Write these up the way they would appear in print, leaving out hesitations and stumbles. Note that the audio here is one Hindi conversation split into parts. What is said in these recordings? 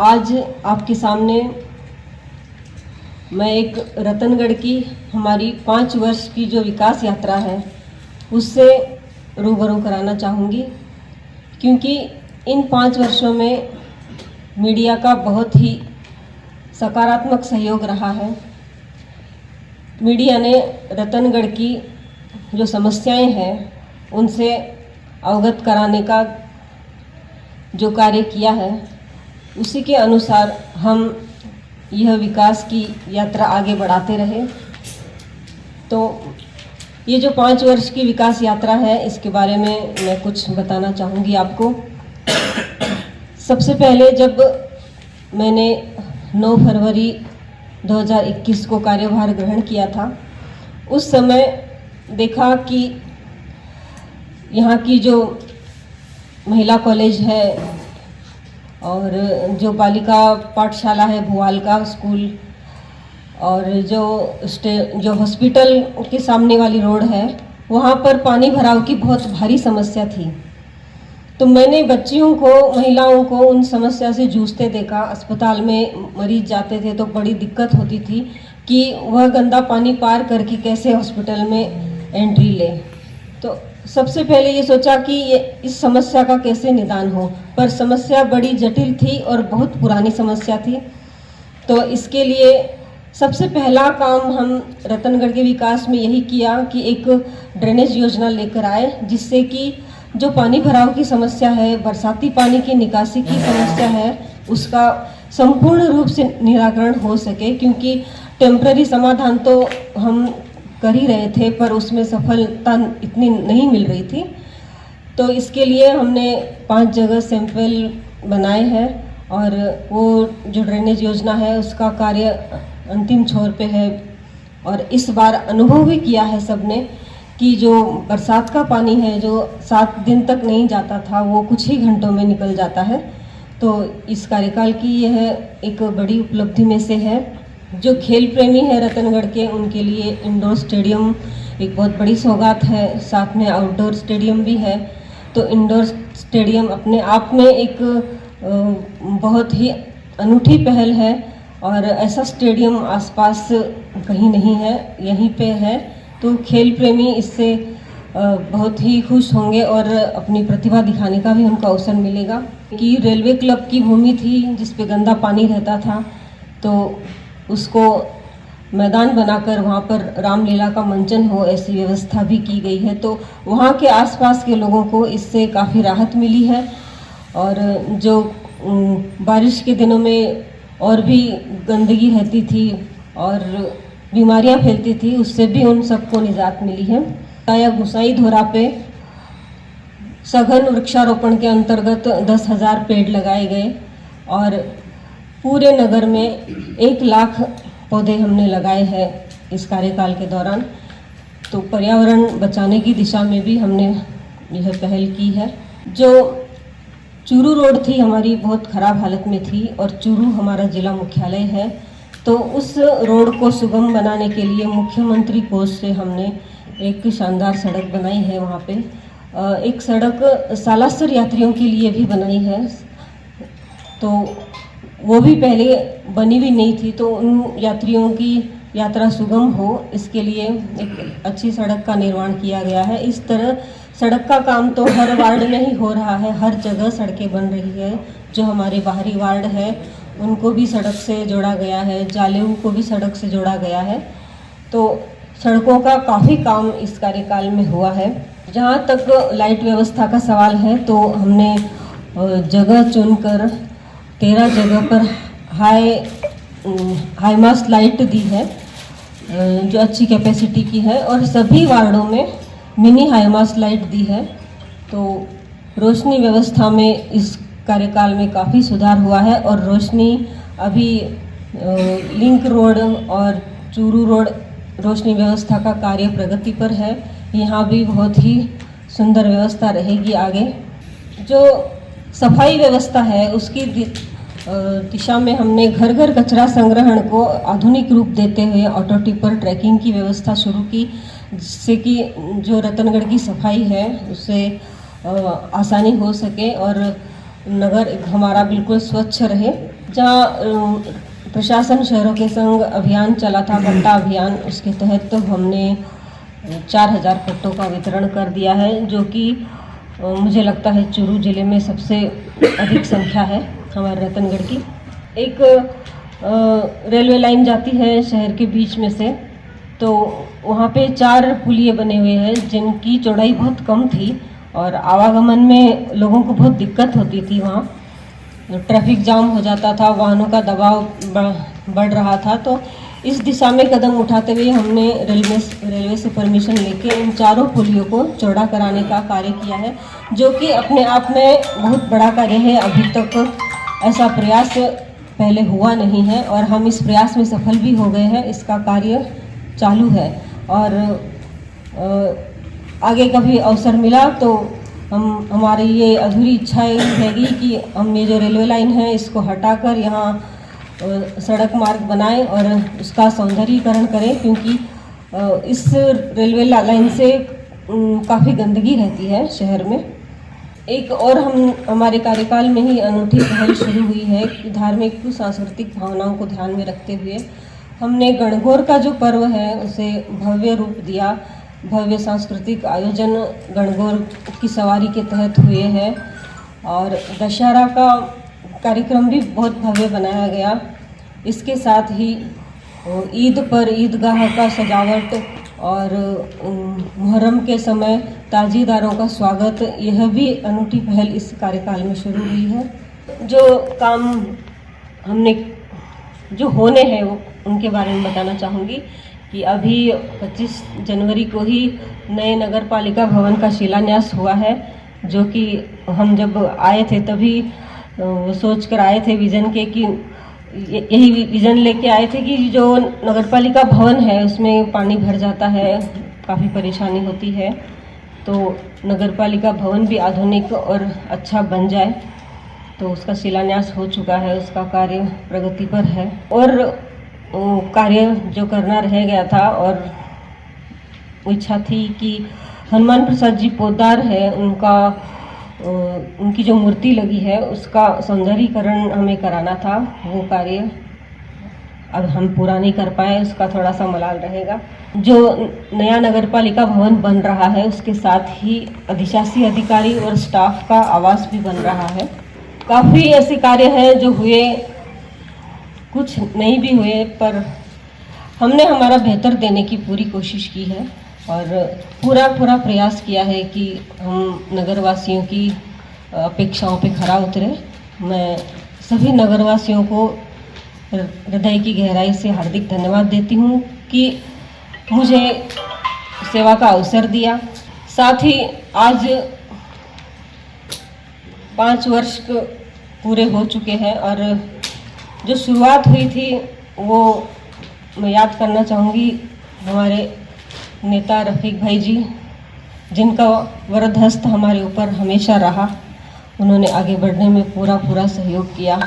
आज आपके सामने मैं एक रतनगढ़ की हमारी 5 वर्ष की जो विकास यात्रा है उससे रूबरू कराना चाहूँगी, क्योंकि इन 5 वर्षों में मीडिया का बहुत ही सकारात्मक सहयोग रहा है। मीडिया ने रतनगढ़ की जो समस्याएं हैं उनसे अवगत कराने का जो कार्य किया है, उसी के अनुसार हम यह विकास की यात्रा आगे बढ़ाते रहे। तो ये जो 5 वर्ष की विकास यात्रा है, इसके बारे में मैं कुछ बताना चाहूँगी आपको। सबसे पहले जब मैंने 9 फरवरी 2021 को कार्यभार ग्रहण किया था, उस समय देखा कि यहाँ की जो महिला कॉलेज है और जो बालिका पाठशाला है, भुआल का स्कूल, और जो हॉस्पिटल के सामने वाली रोड है, वहाँ पर पानी भराव की बहुत भारी समस्या थी। तो मैंने बच्चियों को, महिलाओं को उन समस्या से जूझते देखा। अस्पताल में मरीज जाते थे तो बड़ी दिक्कत होती थी कि वह गंदा पानी पार करके कैसे हॉस्पिटल में एंट्री ले। तो सबसे पहले ये सोचा कि इस समस्या का कैसे निदान हो, पर समस्या बड़ी जटिल थी और बहुत पुरानी समस्या थी। तो इसके लिए सबसे पहला काम हम रतनगढ़ के विकास में यही किया कि एक ड्रेनेज योजना लेकर आए, जिससे कि जो पानी भराव की समस्या है, बरसाती पानी की निकासी की समस्या है, उसका संपूर्ण रूप से निराकरण हो सके। क्योंकि टेम्पररी समाधान तो हम कर ही रहे थे, पर उसमें सफलता इतनी नहीं मिल रही थी। तो इसके लिए हमने 5 जगह सैंपल बनाए हैं और वो जो ड्रेनेज योजना है उसका कार्य अंतिम छोर पे है। और इस बार अनुभव भी किया है सबने कि जो बरसात का पानी है, जो 7 दिन तक नहीं जाता था, वो कुछ ही घंटों में निकल जाता है। तो इस कार्यकाल की यह एक बड़ी उपलब्धि में से है। जो खेल प्रेमी है रतनगढ़ के, उनके लिए इंडोर स्टेडियम एक बहुत बड़ी सौगात है, साथ में आउटडोर स्टेडियम भी है। तो इंडोर स्टेडियम अपने आप में एक बहुत ही अनूठी पहल है और ऐसा स्टेडियम आसपास कहीं नहीं है, यहीं पे है। तो खेल प्रेमी इससे बहुत ही खुश होंगे और अपनी प्रतिभा दिखाने का भी उनको अवसर मिलेगा। कि रेलवे क्लब की भूमि थी जिस पे गंदा पानी रहता था, तो उसको मैदान बनाकर वहाँ पर रामलीला का मंचन हो, ऐसी व्यवस्था भी की गई है। तो वहाँ के आसपास के लोगों को इससे काफ़ी राहत मिली है। और जो बारिश के दिनों में और भी गंदगी रहती थी और बीमारियाँ फैलती थी, उससे भी उन सबको निजात मिली है। या गुसाई धोरा पे सघन वृक्षारोपण के अंतर्गत 10,000 पेड़ लगाए गए और पूरे नगर में 1 लाख पौधे हमने लगाए हैं इस कार्यकाल के दौरान। तो पर्यावरण बचाने की दिशा में भी हमने यह पहल की है। जो चूरू रोड थी हमारी, बहुत ख़राब हालत में थी और चूरू हमारा जिला मुख्यालय है। तो उस रोड को सुगम बनाने के लिए मुख्यमंत्री कोष से हमने एक शानदार सड़क बनाई है। वहाँ पे एक सड़क सालासर यात्रियों के लिए भी बनाई है। तो वो भी पहले बनी भी नहीं थी, तो उन यात्रियों की यात्रा सुगम हो, इसके लिए एक अच्छी सड़क का निर्माण किया गया है। इस तरह सड़क का काम तो हर वार्ड में ही हो रहा है, हर जगह सड़कें बन रही है। जो हमारे बाहरी वार्ड है उनको भी सड़क से जोड़ा गया है, जालेऊ को भी सड़क से जोड़ा गया है। तो सड़कों का काफ़ी काम इस कार्यकाल में हुआ है। जहाँ तक लाइट व्यवस्था का सवाल है, तो हमने जगह चुनकर 13 जगह पर हाई मास्ट लाइट दी है, जो अच्छी कैपेसिटी की है, और सभी वार्डों में मिनी हाई मास्ट लाइट दी है। तो रोशनी व्यवस्था में इस कार्यकाल में काफ़ी सुधार हुआ है और रोशनी अभी लिंक रोड और चूरू रोड रोशनी व्यवस्था का कार्य प्रगति पर है। यहाँ भी बहुत ही सुंदर व्यवस्था रहेगी आगे। जो सफाई व्यवस्था है उसकी दिशा में हमने घर घर कचरा संग्रहण को आधुनिक रूप देते हुए ऑटो टिपर ट्रैकिंग की व्यवस्था शुरू की, जिससे कि जो रतनगढ़ की सफाई है उससे आसानी हो सके और नगर हमारा बिल्कुल स्वच्छ रहे। जहाँ प्रशासन शहरों के संग अभियान चला था, पट्टा अभियान, उसके तहत तो हमने 4000 पट्टों का वितरण कर दिया है, जो कि मुझे लगता है चूरू जिले में सबसे अधिक संख्या है हमारे रतनगढ़ की। एक रेलवे लाइन जाती है शहर के बीच में से, तो वहाँ पे 4 पुलिये बने हुए हैं जिनकी चौड़ाई बहुत कम थी और आवागमन में लोगों को बहुत दिक्कत होती थी। वहाँ ट्रैफिक जाम हो जाता था, वाहनों का दबाव बढ़ रहा था। तो इस दिशा में कदम उठाते हुए हमने रेलवे से परमिशन लेके इन 4 पुलियों को चौड़ा कराने का कार्य किया है, जो कि अपने आप में बहुत बड़ा कार्य है। अभी तक ऐसा प्रयास पहले हुआ नहीं है और हम इस प्रयास में सफल भी हो गए हैं। इसका कार्य चालू है और आगे कभी अवसर मिला तो हमारी ये अधूरी इच्छा रहेगी कि हम ये जो रेलवे लाइन है इसको हटाकर यहाँ सड़क मार्ग बनाएं और उसका सौंदर्यीकरण करें, क्योंकि इस रेलवे लाइन से काफ़ी गंदगी रहती है शहर में। एक और हमारे कार्यकाल में ही अनूठी पहल शुरू हुई है कि धार्मिक सांस्कृतिक भावनाओं को ध्यान में रखते हुए हमने गणगौर का जो पर्व है उसे भव्य रूप दिया। भव्य सांस्कृतिक आयोजन गणगौर की सवारी के तहत हुए हैं और दशहरा का कार्यक्रम भी बहुत भव्य बनाया गया। इसके साथ ही ईद पर ईदगाह का सजावट और मुहर्रम के समय ताजीदारों का स्वागत, यह भी अनूठी पहल इस कार्यकाल में शुरू हुई है। जो काम हमने जो होने हैं उनके बारे में बताना चाहूँगी कि अभी 25 जनवरी को ही नए नगर पालिका भवन का शिलान्यास हुआ है, जो कि हम जब आए थे तभी सोच कर आए थे विज़न के कि यही विज़न लेके आए थे कि जो नगर पालिका भवन है उसमें पानी भर जाता है, काफ़ी परेशानी होती है, तो नगर पालिका भवन भी आधुनिक और अच्छा बन जाए। तो उसका शिलान्यास हो चुका है, उसका कार्य प्रगति पर है और कार्य जो करना रह गया था और इच्छा थी कि हनुमान प्रसाद जी पोद्दार है उनकी जो मूर्ति लगी है उसका सौंदर्यीकरण हमें कराना था। वो कार्य अब हम पूरा नहीं कर पाए, उसका थोड़ा सा मलाल रहेगा। जो नया नगर पालिका भवन बन रहा है उसके साथ ही अधिशासी अधिकारी और स्टाफ का आवास भी बन रहा है। काफ़ी ऐसे कार्य हैं जो हुए, कुछ नहीं भी हुए, पर हमने हमारा बेहतर देने की पूरी कोशिश की है और पूरा प्रयास किया है कि हम नगरवासियों की अपेक्षाओं पे खरा उतरे। मैं सभी नगरवासियों को हृदय की गहराई से हार्दिक धन्यवाद देती हूँ कि मुझे सेवा का अवसर दिया। साथ ही आज 5 वर्ष पूरे हो चुके हैं और जो शुरुआत हुई थी वो मैं याद करना चाहूँगी हमारे नेता रफ़ीक भाई जी, जिनका वरद हस्त हमारे ऊपर हमेशा रहा। उन्होंने आगे बढ़ने में पूरा सहयोग किया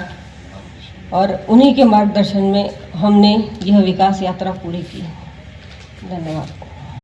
और उन्हीं के मार्गदर्शन में हमने यह विकास यात्रा पूरी की। धन्यवाद।